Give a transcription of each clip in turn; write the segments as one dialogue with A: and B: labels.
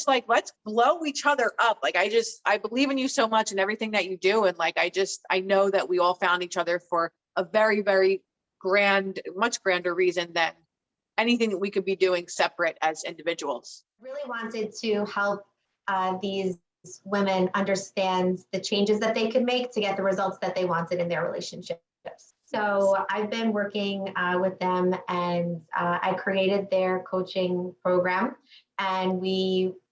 A: just like, let's blow each other up. Like, I believe in you so much and everything that you do. And like, I know that we all found each other for a very, very much grander reason than anything that we could be doing separate as individuals.
B: Really wanted to help these women understand the changes that they could make to get the results that they wanted in their relationships. So I've been working with them, and I created their coaching program, and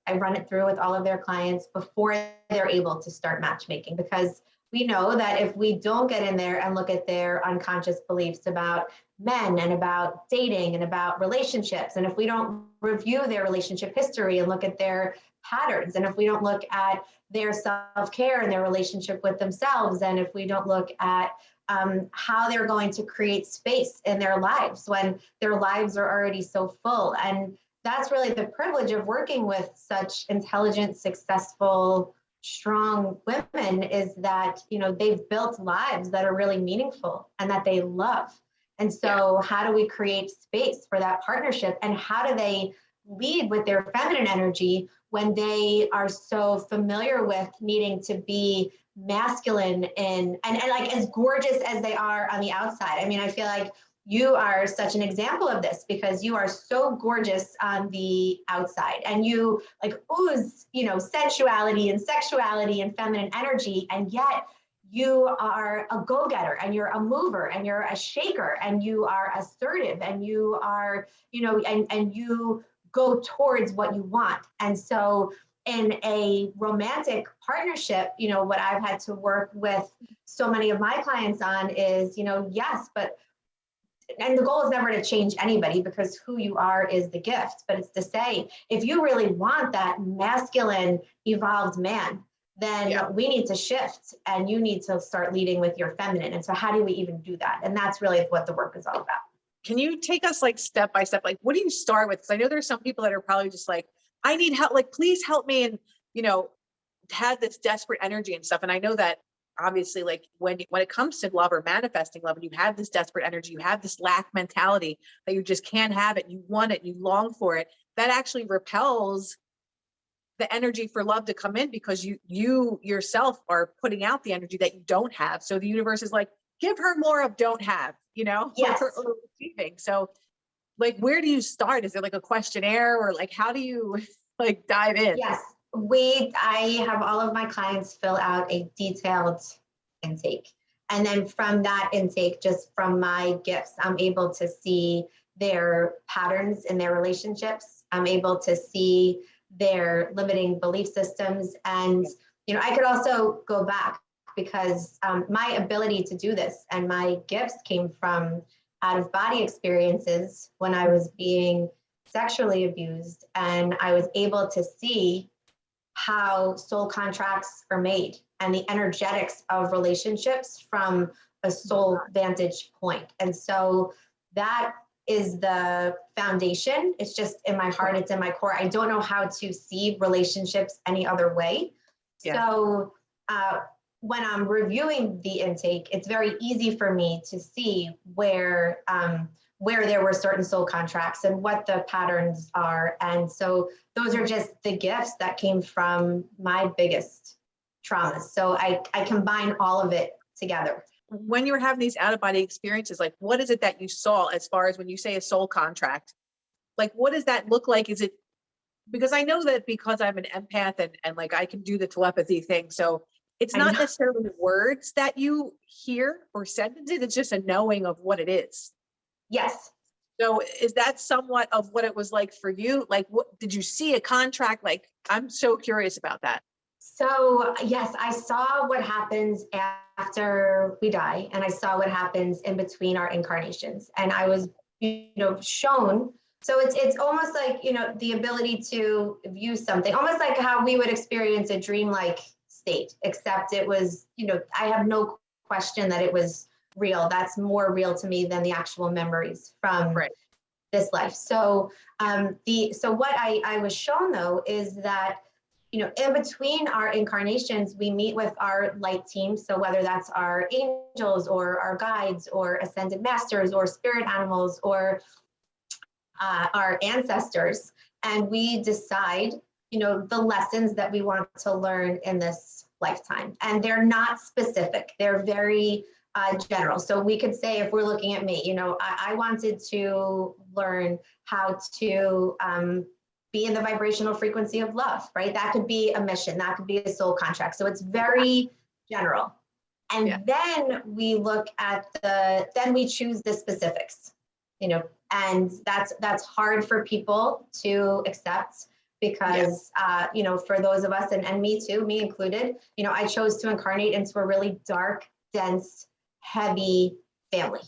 B: I run it through with all of their clients before they're able to start matchmaking, because we know that if we don't get in there and look at their unconscious beliefs about men and about dating and about relationships, and if we don't review their relationship history and look at their patterns, and if we don't look at their self-care and their relationship with themselves, and if we don't look at how they're going to create space in their lives when their lives are already so full. And that's really the privilege of working with such intelligent, successful, strong women, is that, you know, they've built lives that are really meaningful and that they love. And so how do we create space for that partnership, and how do they lead with their feminine energy when they are so familiar with needing to be masculine and like as gorgeous as they are on the outside? I mean, I feel like you are such an example of this, because you are so gorgeous on the outside, and you like ooze, you know, sensuality and sexuality and feminine energy, and yet you are a go-getter, and you're a mover, and you're a shaker, and you are assertive, and you are, you know, and you go towards what you want. And so in a romantic partnership, you know, what I've had to work with so many of my clients on is, you know, yes, but, and the goal is never to change anybody, because who you are is the gift, but it's to say, if you really want that masculine evolved man, then we need to shift, and you need to start leading with your feminine. And so how do we even do that? And that's really what the work is all about.
A: Can you take us like step by step? Like, what do you start with? Because I know there's some people that are probably just like, I need help, like, please help me. And, you know, had this desperate energy and stuff. And I know that obviously, like when it comes to love or manifesting love, and you have this desperate energy, you have this lack mentality that you just can't have it, you want it, you long for it, that actually repels the energy for love to come in, because you yourself are putting out the energy that you don't have. So the universe is like, give her more of don't have, you know,
B: yes.
A: or receiving. So like, where do you start? Is it like a questionnaire, or like, how do you like dive in?
B: Yes, I have all of my clients fill out a detailed intake. And then from that intake, just from my gifts, I'm able to see their patterns in their relationships. I'm able to see their limiting belief systems. And, you know, I could also go back, because my ability to do this and my gifts came from out-of-body experiences when I was being sexually abused, and I was able to see how soul contracts are made and the energetics of relationships from a soul vantage point. And so that is the foundation. It's just in my heart, it's in my core. I don't know how to see relationships any other way. So when I'm reviewing the intake, it's very easy for me to see where there were certain soul contracts and what the patterns are. And so those are just the gifts that came from my biggest traumas. So I combine all of it together.
A: When you were having these out-of-body experiences, like, what is it that you saw as far as when you say a soul contract? Like, what does that look like? Is it, because I know that because I'm an empath and like I can do the telepathy thing. So it's not necessarily words that you hear or sentences, it's just a knowing of what it is.
B: Yes.
A: So is that somewhat of what it was like for you? Like, what did you see a contract? Like, I'm so curious about that.
B: So yes, I saw what happens after we die, and I saw what happens in between our incarnations. And I was, you know, shown. So it's almost like, you know, the ability to view something, almost like how we would experience a dreamlike state, except it was, you know, I have no question that it was real. That's more real to me than the actual memories from this life. So so what I was shown though is that, you know, in between our incarnations, we meet with our light team. So whether that's our angels or our guides or ascended masters or spirit animals or our ancestors, and we decide the lessons that we want to learn in this lifetime. And they're not specific. They're very general. So we could say, if we're looking at me, I wanted to learn how to be in the vibrational frequency of love, right? That could be a mission, that could be a soul contract. So it's very general. And then we look at then we choose the specifics, and that's hard for people to accept because, for those of us, and me too, me included, I chose to incarnate into a really dark, dense, heavy family.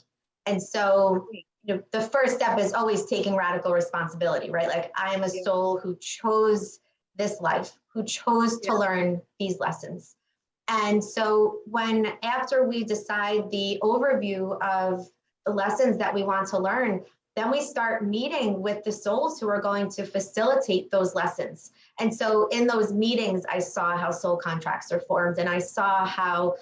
B: And so, the first step is always taking radical responsibility, right? Like, I am a soul who chose this life, who chose to learn these lessons. And so after we decide the overview of the lessons that we want to learn, then we start meeting with the souls who are going to facilitate those lessons. And so in those meetings, I saw how soul contracts are formed, and I saw how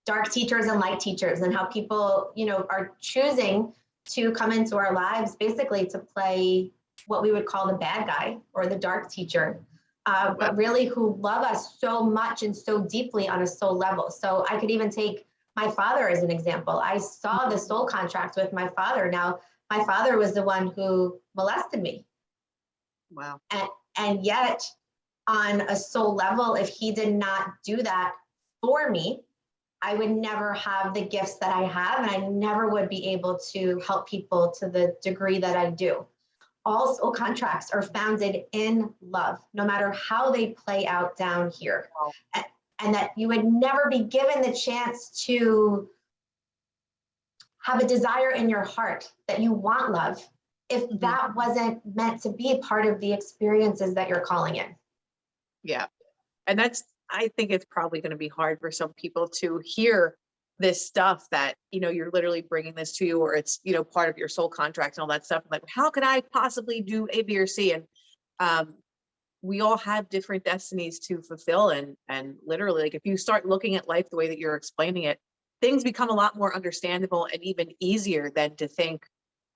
B: dark teachers and light teachers, and how people, are choosing to come into our lives basically to play what we would call the bad guy or the dark teacher, but really who love us so much and so deeply on a soul level. So I could even take my father as an example. I saw the soul contract with my father. Now, my father was the one who molested me.
A: Wow.
B: And yet, on a soul level, if he did not do that for me, I would never have the gifts that I have, and I never would be able to help people to the degree that I do. All soul contracts are founded in love, no matter how they play out down here.
A: Wow.
B: And that you would never be given the chance to have a desire in your heart that you want love if that wasn't meant to be part of the experiences that you're calling in.
A: Yeah. And I think it's probably going to be hard for some people to hear this stuff that, you're literally bringing this to you, or it's, part of your soul contract and all that stuff. Like, how could I possibly do A, B, or C? And we all have different destinies to fulfill. And literally, like, if you start looking at life the way that you're explaining it, things become a lot more understandable and even easier than to think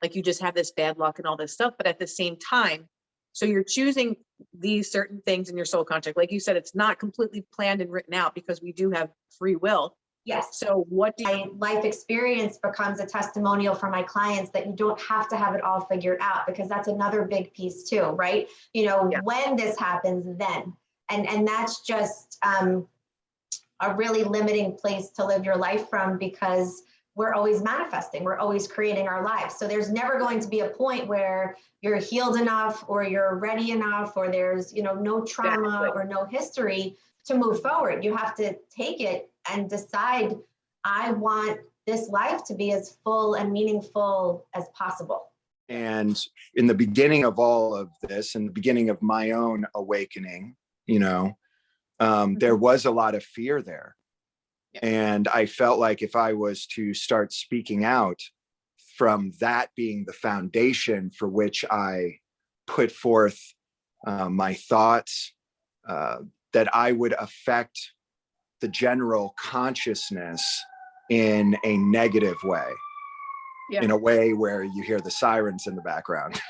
A: like you just have this bad luck and all this stuff. But at the same time, so you're choosing these certain things in your soul contract. Like you said, it's not completely planned and written out because we do have free will.
B: Yes.
A: So what do
B: my life experience becomes a testimonial for my clients that you don't have to have it all figured out, because that's another big piece too, right? When this happens, then, and that's just a really limiting place to live your life from, because we're always manifesting, we're always creating our lives. So there's never going to be a point where you're healed enough, or you're ready enough, or there's, no trauma or no history to move forward. You have to take it and decide, I want this life to be as full and meaningful as possible.
C: And in the beginning of all of this, in the beginning of my own awakening, there was a lot of fear there. And I felt like if I was to start speaking out, from that being the foundation for which I put forth my thoughts, that I would affect the general consciousness in a negative way, in a way where you hear the sirens in the background.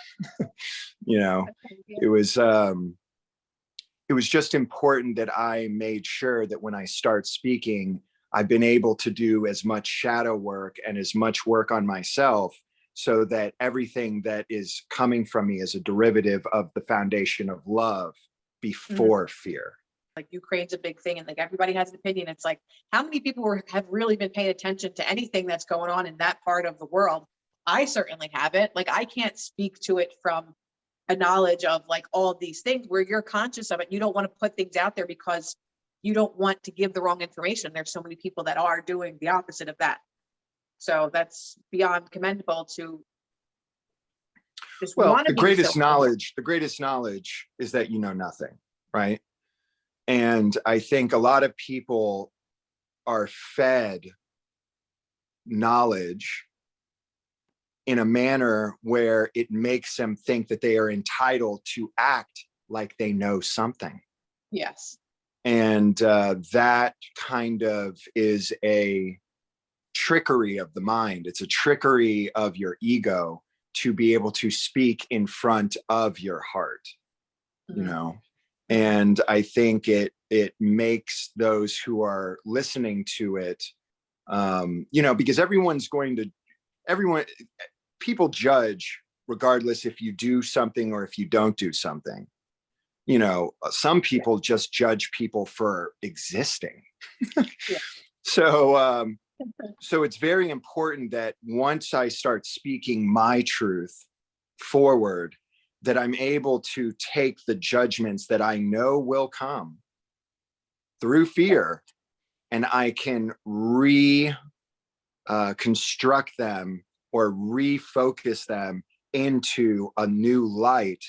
C: It was just important that I made sure that when I start speaking, I've been able to do as much shadow work and as much work on myself, so that everything that is coming from me is a derivative of the foundation of love before fear.
A: Like, Ukraine's a big thing, and like everybody has an opinion. It's like, how many people have really been paying attention to anything that's going on in that part of the world? I certainly haven't. Like, I can't speak to it from a knowledge of like all of these things where you're conscious of it. You don't want to put things out there because you don't want to give the wrong information. There's so many people that are doing the opposite of that. So that's beyond commendable to just want to
C: the greatest knowledge is that you know nothing, right? And I think a lot of people are fed knowledge in a manner where it makes them think that they are entitled to act like they know something.
A: Yes.
C: And that kind of is a trickery of the mind. It's a trickery of your ego to be able to speak in front of your heart. you know, and I think it makes those who are listening to it, you know, because people judge regardless if you do something or if you don't do something. You know, some people just judge people for existing.
A: Yeah.
C: So so it's very important that once I start speaking my truth forward, that I'm able to take the judgments that I know will come through fear, and I can construct them or refocus them into a new light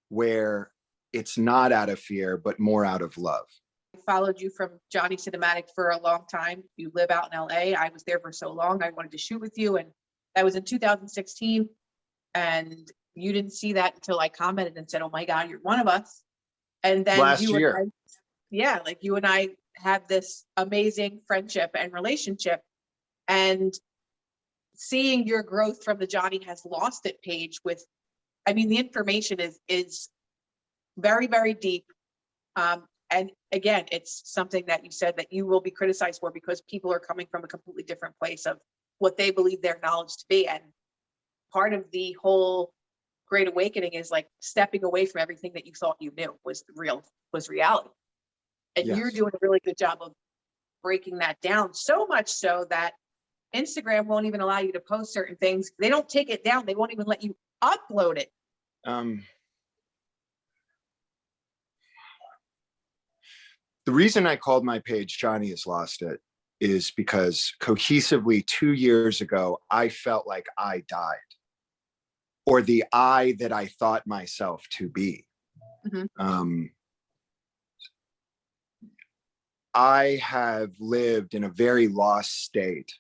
C: where it's not out of fear, but more out of love.
A: I followed you from Johnny Cinematic for a long time. You live out in LA. I was there for so long. I wanted to shoot with you. And that was in 2016. And you didn't see that until I commented and said, oh my God, you're one of us. And then
C: Last
A: you
C: year.
A: and I, yeah, like you and I had this amazing friendship and relationship. And seeing your growth from the Johnny Has Lost It page with, I mean, the information is very, very deep. And again, it's something that you said that you will be criticized for because people are coming from a completely different place of what they believe their knowledge to be. And part of the whole Great Awakening is like stepping away from everything that you thought you knew was reality. And
C: Yes.
A: you're doing a really good job of breaking that down, so much so that Instagram won't even allow you to post certain things. They don't take it down. They won't even let you upload it.
C: The reason I called my page Johnny Has Lost It is because cohesively 2 years ago, I felt like I died, or the I that I thought myself to be. I have lived in a very lost state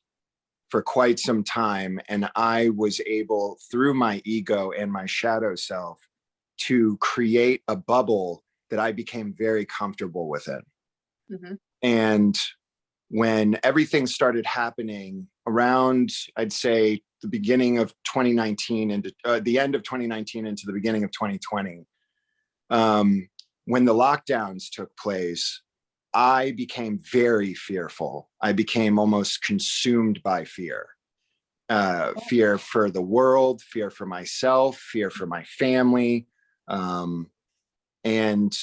C: for quite some time, and I was able, through my ego and my shadow self, to create a bubble that I became very comfortable with it. And when everything started happening around, I'd say the beginning of 2019 and the end of 2019 into the beginning of 2020, when the lockdowns took place, I became very fearful. I became almost consumed by fear. Fear for the world, fear for myself, fear for my family. And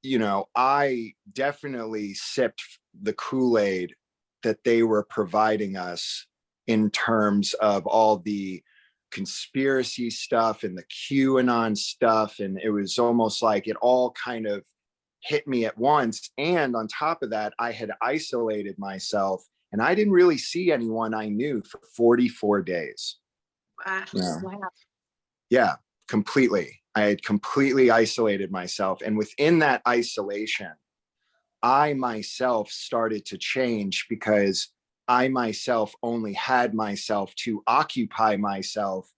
C: you know, I definitely sipped the Kool-Aid that they were providing us in terms of all the conspiracy stuff and the QAnon stuff. And it was almost like it all kind of hit me at once. And on top of that, I had isolated myself and I didn't really see anyone I knew for 44 days.
A: Wow.
C: Yeah, completely. I had completely isolated myself. And within that isolation, I myself started to change because I myself only had myself to occupy myself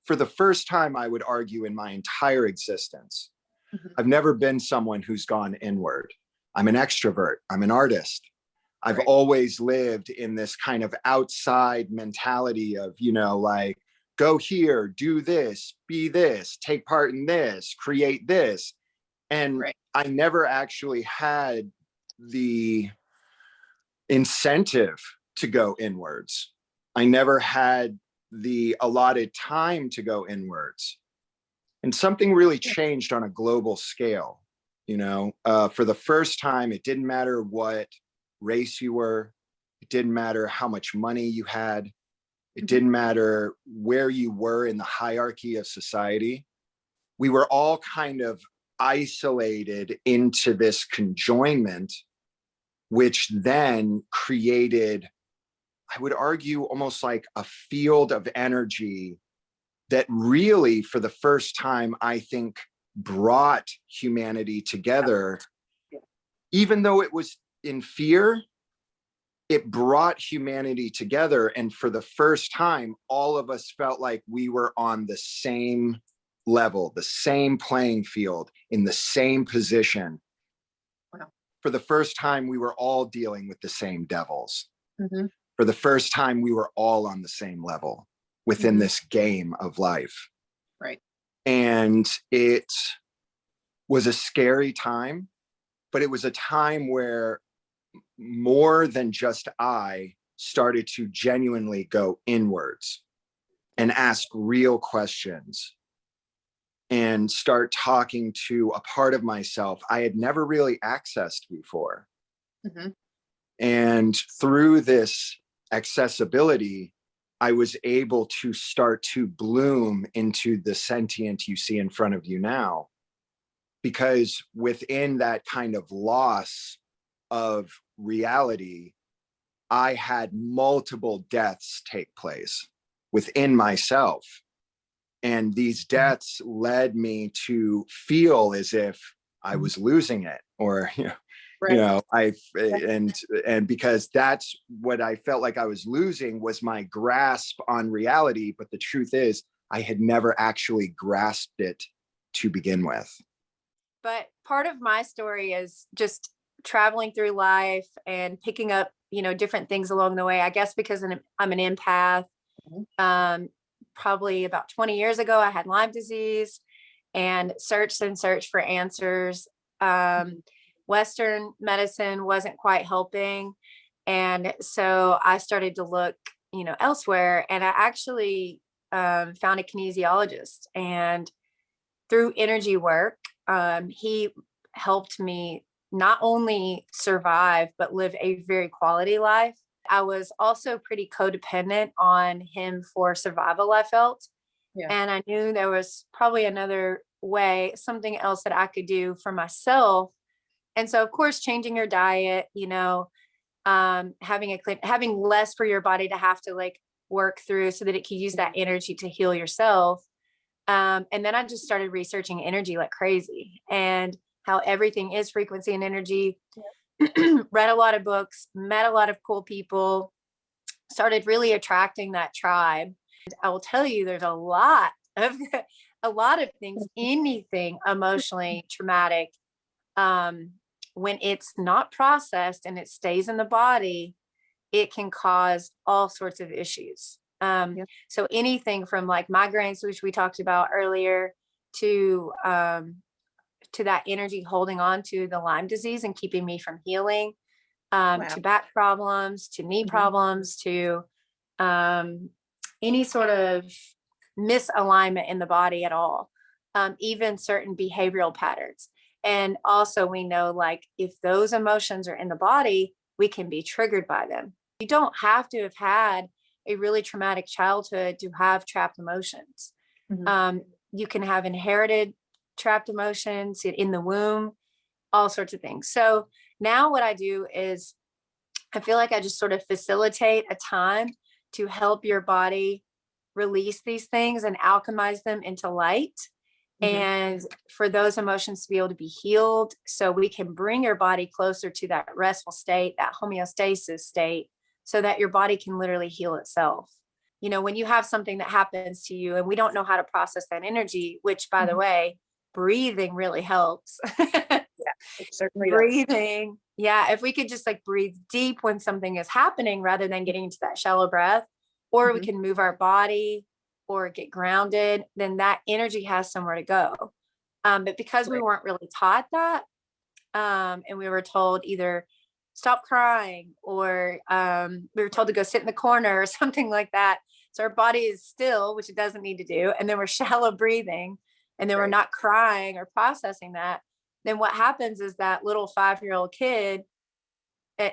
C: for the first time, I would argue, in my entire existence. I've never been someone who's gone inward. I'm an extrovert. I'm an artist. I've always lived in this kind of outside mentality of, you know, like, go here, do this, be this, take part in this, create this. And I never actually had the incentive to go inwards. I never had the allotted time to go inwards. And something really changed on a global scale. You know, for the first time, it didn't matter what race you were. It didn't matter how much money you had. It didn't matter where you were in the hierarchy of society. We were all kind of isolated into this conjoinment, which then created, I would argue, almost like a field of energy that really, for the first time, I think, brought humanity together. Even though it was in fear, it brought humanity together. And for the first time, all of us felt like we were on the same level, the same playing field, in the same position. For the first time, we were all dealing with the same devils. For the first time, we were all on the same level within this game of life. And it was a scary time, but it was a time where more than just I started to genuinely go inwards and ask real questions and start talking to a part of myself I had never really accessed before. And through this accessibility, I was able to start to bloom into the sentient you see in front of you now. Because within that kind of loss of reality, I had multiple deaths take place within myself. And these deaths led me to feel as if I was losing it, or,
A: Right.
C: and because that's what I felt like I was losing, was my grasp on reality. But the truth is, I had never actually grasped it to begin with.
D: But part of my story is just traveling through life and picking up, different things along the way. I guess because I'm an empath. Probably about 20 years ago, I had Lyme disease and searched for answers. Western medicine wasn't quite helping. And so I started to look, elsewhere. And I actually found a kinesiologist, and through energy work, he helped me not only survive, but live a very quality life. I was also pretty codependent on him for survival, I felt.
A: Yeah.
D: And I knew there was probably another way, something else that I could do for myself. And so, of course, changing your diet, having less for your body to have to work through so that it can use that energy to heal yourself. And then I just started researching energy like crazy, and how everything is frequency and energy. Read a lot of books, met a lot of cool people, started really attracting that tribe. And I will tell you, there's a lot of things, anything emotionally traumatic, when it's not processed and it stays in the body, it can cause all sorts of issues. So anything from migraines, which we talked about earlier, to that energy holding on to the Lyme disease and keeping me from healing, to back problems, to knee problems, to any sort of misalignment in the body at all, even certain behavioral patterns. And also we know, if those emotions are in the body, we can be triggered by them. You don't have to have had a really traumatic childhood to have trapped emotions. You can have inherited trapped emotions in the womb, all sorts of things. So now what I do is I feel like I just sort of facilitate a time to help your body release these things and alchemize them into light. And for those emotions to be able to be healed, so we can bring your body closer to that restful state, that homeostasis state, so that your body can literally heal itself. When you have something that happens to you and we don't know how to process that energy, which, by the way, breathing really helps.
A: It certainly
D: Breathing. Yeah. If we could just breathe deep when something is happening, rather than getting into that shallow breath, or we can move our body or get grounded, then that energy has somewhere to go. But because we weren't really taught that, and we were told either stop crying, or we were told to go sit in the corner or something like that. So our body is still, which it doesn't need to do. And then we're shallow breathing, and then we're not crying or processing that. Then what happens is that little 5-year-old kid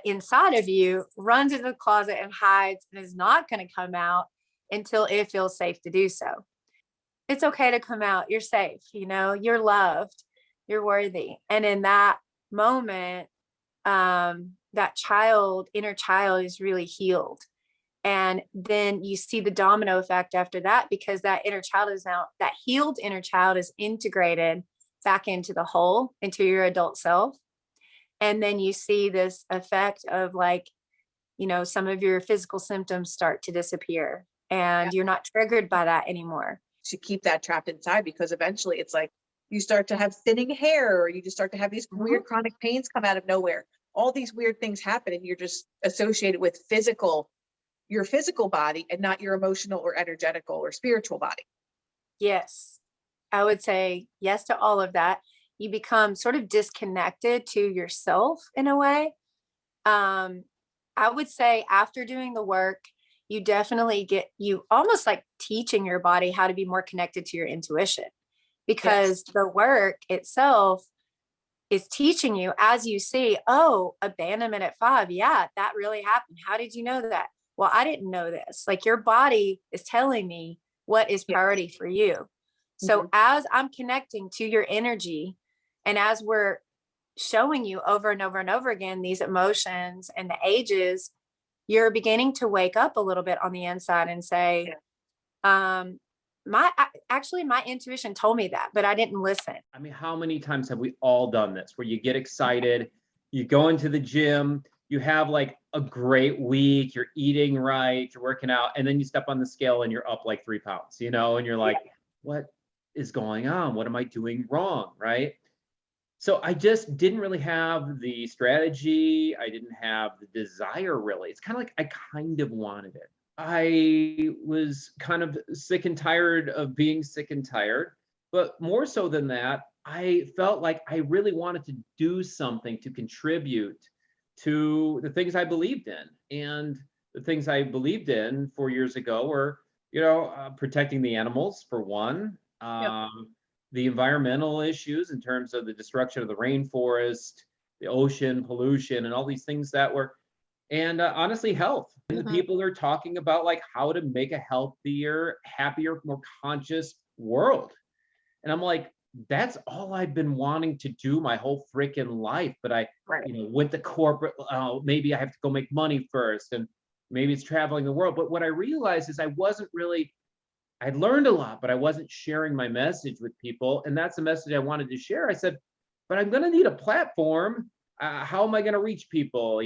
D: inside of you runs into the closet and hides, and is not going to come out until it feels safe to do so. It's okay to come out. You're safe. You're loved, you're worthy. And in that moment, that inner child is really healed. And then you see the domino effect after that, because that healed inner child is integrated back into the whole, into your adult self. And then you see this effect of some of your physical symptoms start to disappear, and you're not triggered by that anymore.
A: To keep that trapped inside, because eventually it's you start to have thinning hair, or you just start to have these weird chronic pains come out of nowhere. All these weird things happen, and you're just associated with your physical body, and not your emotional or energetical or spiritual body.
D: Yes. I would say yes to all of that. you become sort of disconnected to yourself in a way. I would say after doing the work, you definitely you almost like teaching your body how to be more connected to your intuition, because the work itself is teaching you as you see, oh, abandonment at 5. Yeah, that really happened. How did you know that? Well, I didn't know this. Like, your body is telling me what is priority for you. So as I'm connecting to your energy, and as we're showing you over and over and over again these emotions and the ages, you're beginning to wake up a little bit on the inside and say, my intuition told me that, but I didn't listen.
E: I mean, how many times have we all done this, where you get excited, you go into the gym, you have like a great week, you're eating right, you're working out, and then you step on the scale and you're up like 3 pounds, you know, and you're like, what is going on? What am I doing wrong? Right? So I just didn't really have the strategy. I didn't have the desire, really. It's kind of like I kind of wanted it. I was kind of sick and tired of being sick and tired. But more so than that, I felt like I really wanted to do something to contribute to the things I believed in. And the things I believed in 4 years ago were, protecting the animals, for one. The environmental issues in terms of the destruction of the rainforest, the ocean pollution, and all these things that were, and honestly, health. And the people are talking about like how to make a healthier, happier, more conscious world. And I'm like, that's all I've been wanting to do my whole freaking life. But I, with the corporate, maybe I have to go make money first, and maybe it's traveling the world. But what I realized is I'd learned a lot, but I wasn't sharing my message with people. And that's the message I wanted to share. I said, but I'm going to need a platform. How am I going to reach people?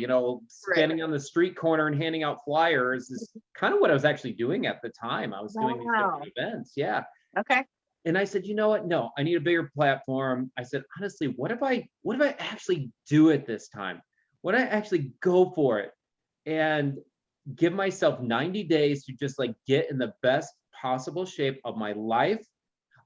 E: Standing on the street corner and handing out flyers is kind of what I was actually doing at the time. I was doing these different events. Yeah.
A: Okay.
E: And I said, you know what? No, I need a bigger platform. I said, honestly, what if I actually do it this time? What if I actually go for it and give myself 90 days to just like get in the best possible shape of my life?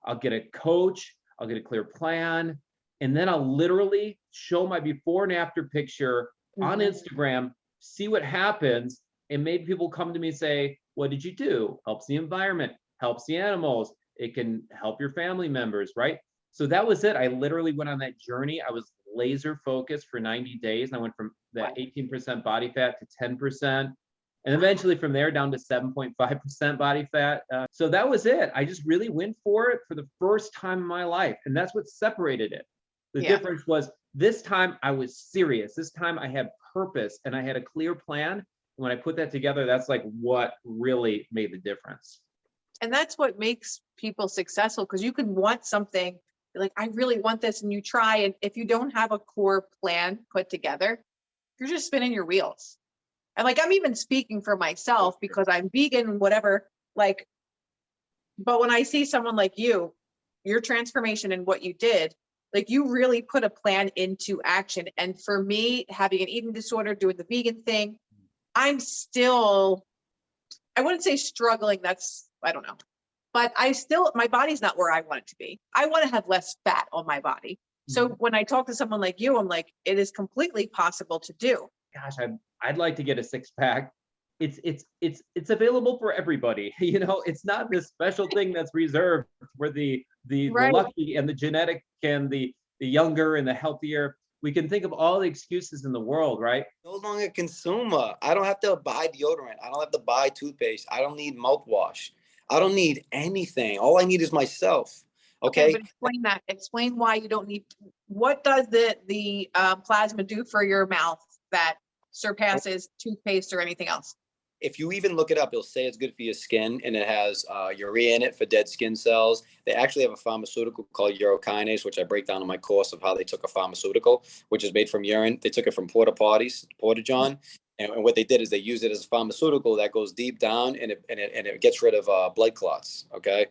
E: I'll get a coach, I'll get a clear plan, and then I'll literally show my before and after picture on Instagram, see what happens, and maybe people come to me and say, what did you do? Helps the environment, helps the animals, it can help your family members, right? So that was it. I literally went on that journey. I was laser focused for 90 days, and I went from that 18% body fat to 10%. And eventually from there down to 7.5% body fat. So that was it. I just really went for it for the first time in my life. And that's what separated it. The difference was this time I was serious. This time I had purpose and I had a clear plan. And when I put that together, that's like what really made the difference.
A: And that's what makes people successful, because you can want something like, I really want this, and you try. And if you don't have a core plan put together, you're just spinning your wheels. And like, I'm even speaking for myself because I'm vegan, whatever, like, but when I see someone like you, your transformation and what you did, like, you really put a plan into action. And for me, having an eating disorder, doing the vegan thing, I'm still, I wouldn't say struggling. I don't know, but my body's not where I want it to be. I want to have less fat on my body. So when I talk to someone like you, I'm like, it is completely possible to do. Gosh,
E: I'd like to get a 6-pack. It's available for everybody. It's not this special thing that's reserved for the lucky and the genetic and the younger and the healthier. We can think of all the excuses in the world, right?
F: No longer consumer. I don't have to buy deodorant. I don't have to buy toothpaste. I don't need mouthwash. I don't need anything. All I need is myself. Okay.
A: But explain that. Explain why you don't need. What does the plasma do for your mouth that surpasses toothpaste or anything else?
F: If you even look it up, it'll say it's good for your skin, and it has urea in it for dead skin cells. They actually have a pharmaceutical called urokinase, which I break down in my course of how they took a pharmaceutical, which is made from urine. They took it from porta john. And what they did is they used it as a pharmaceutical that goes deep down, and it gets rid of blood clots. Okay.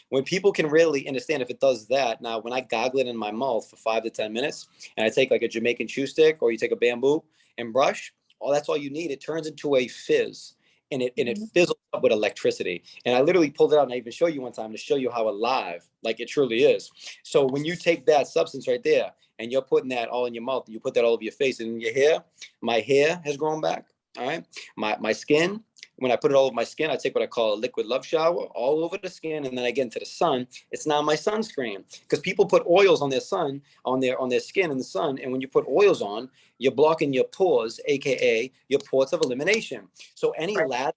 F: When people can really understand if it does that. Now, when I gargle it in my mouth for 5 to 10 minutes, and I take like a Jamaican chew stick, or you take a bamboo and brush, that's all you need. It turns into a fizz. and it fizzles up with electricity. And I literally pulled it out and I even show you one time to show you how alive, like it truly is. So when you take that substance right there and you're putting that all in your mouth, you put that all over your face and in your hair, my hair has grown back. All right. My skin, when I put it all over my skin, I take what I call a liquid love shower all over the skin. And then I get into the sun. It's now my sunscreen, because people put oils on their sun, on their skin in the sun. And when you put oils on, you're blocking your pores, AKA your ports of elimination. So any lather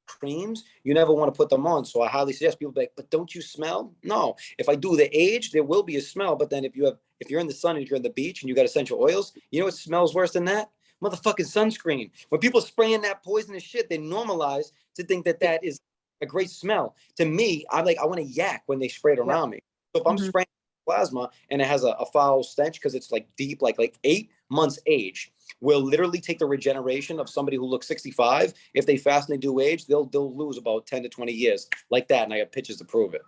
F: creams, you never want to put them on. So I highly suggest people be like, but don't you smell? No. If I do the age, there will be a smell. But then if you're in the sun and you're on the beach and you got essential oils, you know what smells worse than that? Motherfucking sunscreen. When people spraying that poisonous shit, they normalize to think that that is a great smell. To me, I want to yak when they spray it around me. So if I'm spraying plasma and it has a foul stench because it's like deep, like 8 months age, will literally take the regeneration of somebody who looks 65. If they fast and they do age, they'll lose about 10 to 20 years like that. And I got pictures to prove it.